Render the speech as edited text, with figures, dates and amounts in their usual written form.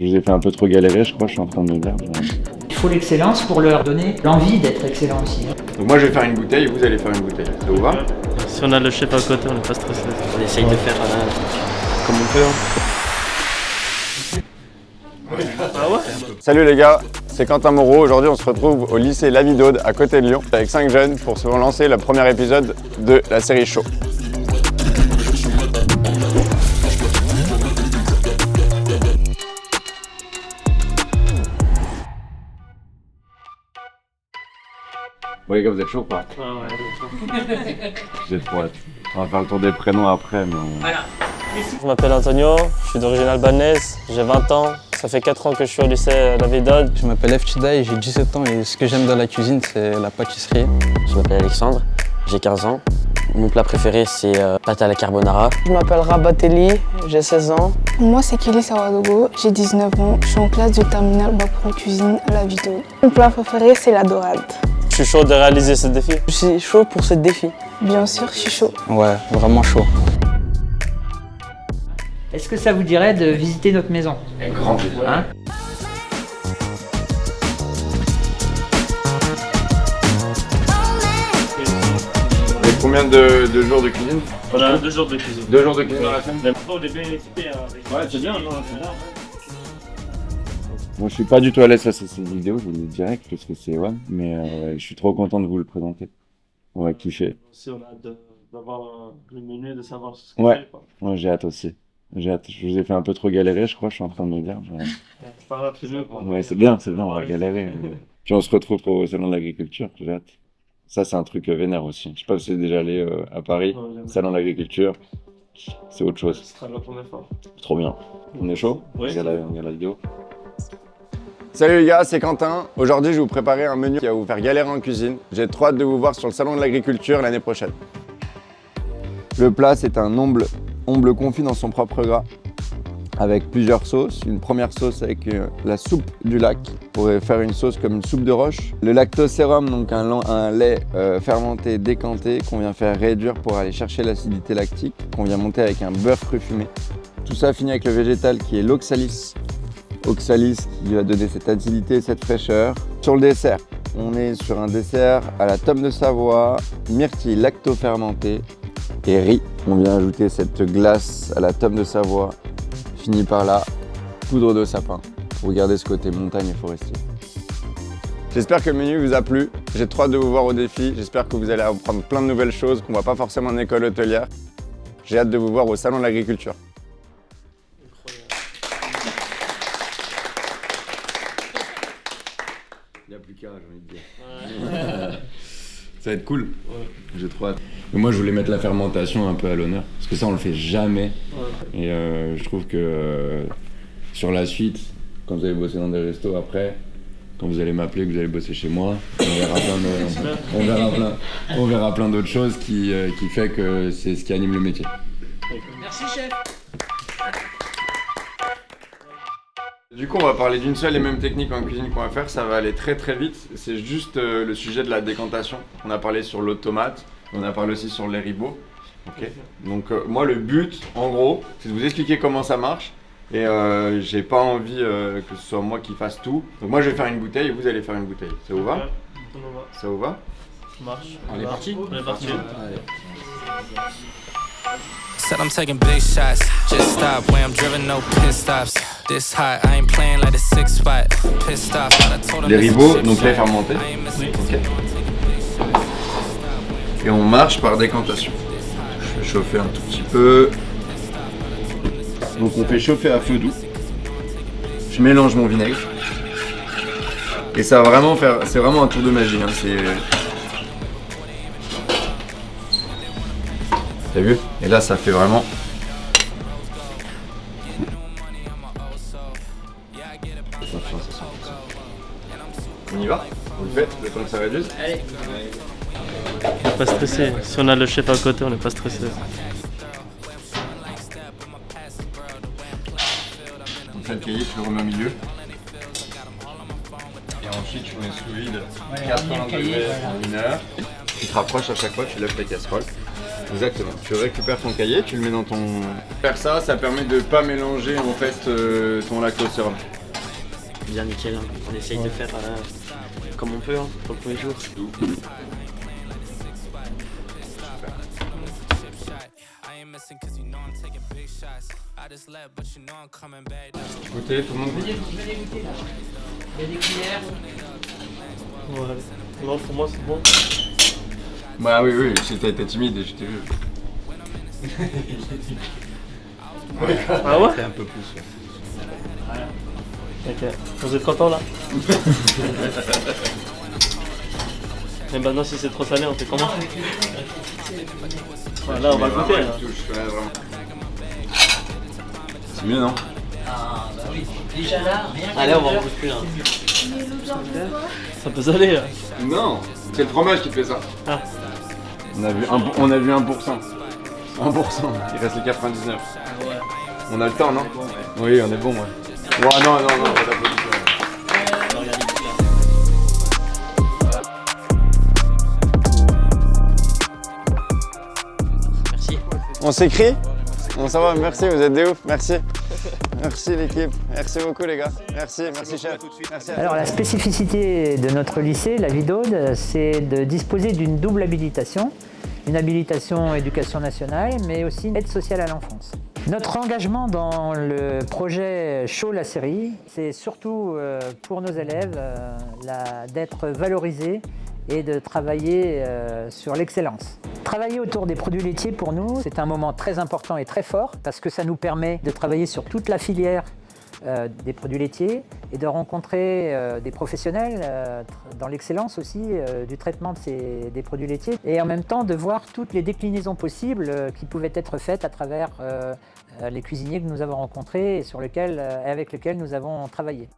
Je vous ai fait un peu trop galérer, je crois, je suis en train de me dire. Il faut l'excellence pour leur donner l'envie d'être excellent aussi. Donc moi je vais faire une bouteille et vous allez faire une bouteille, ça vous va? Si on a le chef à côté, on n'est pas stressé. On essaye de faire comme on peut. Ah ouais? Salut les gars, c'est Quentin Moreau. Aujourd'hui on se retrouve au lycée La Vidaude à côté de Lyon avec 5 jeunes pour se lancer le premier épisode de la série Show. Bon les gars, vous êtes chaud ou pas? Ah ouais. J'ai trop hâte. On va faire le tour des prénoms après, mais Je m'appelle Antonio, je suis d'origine albanaise, j'ai 20 ans. Ça fait 4 ans que je suis au lycée La Vidaude. Je m'appelle Efchida, j'ai 17 ans et ce que j'aime dans la cuisine, c'est la pâtisserie. Je m'appelle Alexandre, j'ai 15 ans. Mon plat préféré, c'est pâte à la carbonara. Je m'appelle Rabatelli, j'ai 16 ans. Moi, c'est Kelly Sawadogo, j'ai 19 ans. Je suis en classe de terminale bac pro cuisine à La Vidaude. Mon plat préféré, c'est la dorade. Je suis chaud de réaliser ce défi. Je suis chaud pour ce défi. Bien sûr, je suis chaud. Ouais, vraiment chaud. Est-ce que ça vous dirait de visiter notre maison? avec grand plaisir. Hein? Et combien de jours de cuisine? On a 2 jours de cuisine. 2 jours de cuisine dans la semaine? Mais on est bien équipés. Ouais, c'est bien, non, c'est bien. Moi je suis pas du tout à l'aise face à cette vidéo, je vous le dis direct parce que c'est one, mais je suis trop content de vous le présenter. On va kiffer. Si on a hâte d'avoir le menu, de savoir ce qu'on Ouais. fait, quoi. Moi j'ai hâte aussi. J'ai hâte. Je vous ai fait un peu trop galérer, je crois, je suis en train de me dire. C'est pas grave, c'est mieux, quoi. Ouais, c'est bien, on va galérer. Puis on se retrouve au salon de l'agriculture, j'ai hâte. Ça c'est un truc vénère aussi. Je sais pas si vous êtes déjà allé à Paris, Ouais, jamais. salon de l'agriculture, c'est autre Ce chose. sera la première fois. Trop bien. On est chaud? Oui. On regarde la vidéo. Salut les gars, c'est Quentin. Aujourd'hui je vais vous préparer un menu qui va vous faire galérer en cuisine. J'ai trop hâte de vous voir sur le salon de l'agriculture l'année prochaine. Le plat c'est un omble confit dans son propre gras avec plusieurs sauces. Une première sauce avec la soupe du lac pour faire une sauce comme une soupe de roche. Le lactosérum, donc un lait fermenté décanté qu'on vient faire réduire pour aller chercher l'acidité lactique, qu'on vient monter avec un beurre cru fumé. Tout ça fini avec le végétal qui est l'oxalis. Oxalis qui va donner cette acidité et cette fraîcheur. Sur le dessert, on est sur un dessert à la tome de Savoie, myrtille lacto-fermentée et riz. On vient ajouter cette glace à la tome de Savoie, fini par là, poudre de sapin pour garder ce côté montagne et forestier. J'espère que le menu vous a plu. J'ai trop hâte de vous voir au défi. J'espère que vous allez apprendre plein de nouvelles choses qu'on ne voit pas forcément en école hôtelière. J'ai hâte de vous voir au salon de l'agriculture. Il n'y a plus qu'à, j'ai envie de dire. Ça va être cool. Ouais. J'ai trop hâte. Mais moi, je voulais mettre la fermentation un peu à l'honneur. Parce que ça, on le fait jamais. Ouais. Et je trouve que sur la suite, quand vous allez bosser dans des restos après, quand vous allez m'appeler, que vous allez bosser chez moi, on verra plein d'autres choses qui fait que c'est ce qui anime le métier. Merci chef. Du coup, on va parler d'une seule et même technique en cuisine qu'on va faire. Ça va aller très très vite. C'est juste le sujet de la décantation. On a parlé sur l'eau de tomate, on a parlé aussi sur le lait ribot. Okay. Donc moi, le but, en gros, c'est de vous expliquer comment ça marche. Et j'ai pas envie que ce soit moi qui fasse tout. Donc moi, je vais faire une bouteille et vous allez faire une bouteille. Ça vous va? Ouais, on va. Ça vous va? Ça marche. On est parti? On est parti. Said I'm taking big shots. Just stop where I'm driven, no pit stops. This hot, I ain't playing like the 6 spot. Pissed off, but I told him Les it's a ribots, chip donc lait shot. fermenté. I ain't missing Ok. Et on marche par décantation. Je vais chauffer un tout petit peu. Donc on fait chauffer à feu doux. Je mélange mon vinaigre. Et ça va vraiment faire, c'est vraiment un tour de magie. Hein. T'as vu? Et là ça fait vraiment. On y va? Vous le faites, le temps que ça réduise? Allez. On n'est pas stressé. Si on a le chef à côté, on n'est pas stressé. Donc ça, le cahier, tu le remets au milieu. Et ensuite, tu mets sous vide 80 degrés en 1 heure. Tu te rapproches à chaque fois, tu lèves ta casserole. Exactement. Tu récupères ton cahier, tu le mets dans ton... Faire ça, ça permet de pas mélanger en fait ton lactosérum. bien nickel. Hein. On essaye de faire comme on peut hein, pour le premier jour. Goûtez, tout le monde. Venez goûter là. Il y a des cuillères. Ouais. Non, pour moi, c'est bon. Bah oui, si t'as été timide, je t'ai vu. Ah ouais? Un peu plus. Ok. Vous êtes content là? Mais maintenant, si c'est trop salé, on fait comment? Voilà, on va goûter. Là. C'est mieux, non? Ah bah oui. Déjà là, rien qu'à Allez, on va en l'odeur, goûter là. Mais Ça peut saler là. Non, c'est le fromage qui fait ça. Ah. On a vu 1%. 1%, il reste les 99. On a le temps, non? Oui, on est bon, ouais. Ouais, non, pas d'applaudissements. Merci. On s'écrit? Bon, ça va, merci, vous êtes des ouf, merci. Merci l'équipe, merci beaucoup les gars. Merci chef. Merci. Alors la spécificité de notre lycée, la Vie d'Aude, c'est de disposer d'une double habilitation. Une habilitation éducation nationale, mais aussi une aide sociale à l'enfance. Notre engagement dans le projet Show la série, c'est surtout pour nos élèves d'être valorisés et de travailler sur l'excellence. Travailler autour des produits laitiers pour nous, c'est un moment très important et très fort parce que ça nous permet de travailler sur toute la filière des produits laitiers et de rencontrer des professionnels dans l'excellence aussi du traitement des produits laitiers et en même temps de voir toutes les déclinaisons possibles qui pouvaient être faites à travers les cuisiniers que nous avons rencontrés et avec lesquels nous avons travaillé.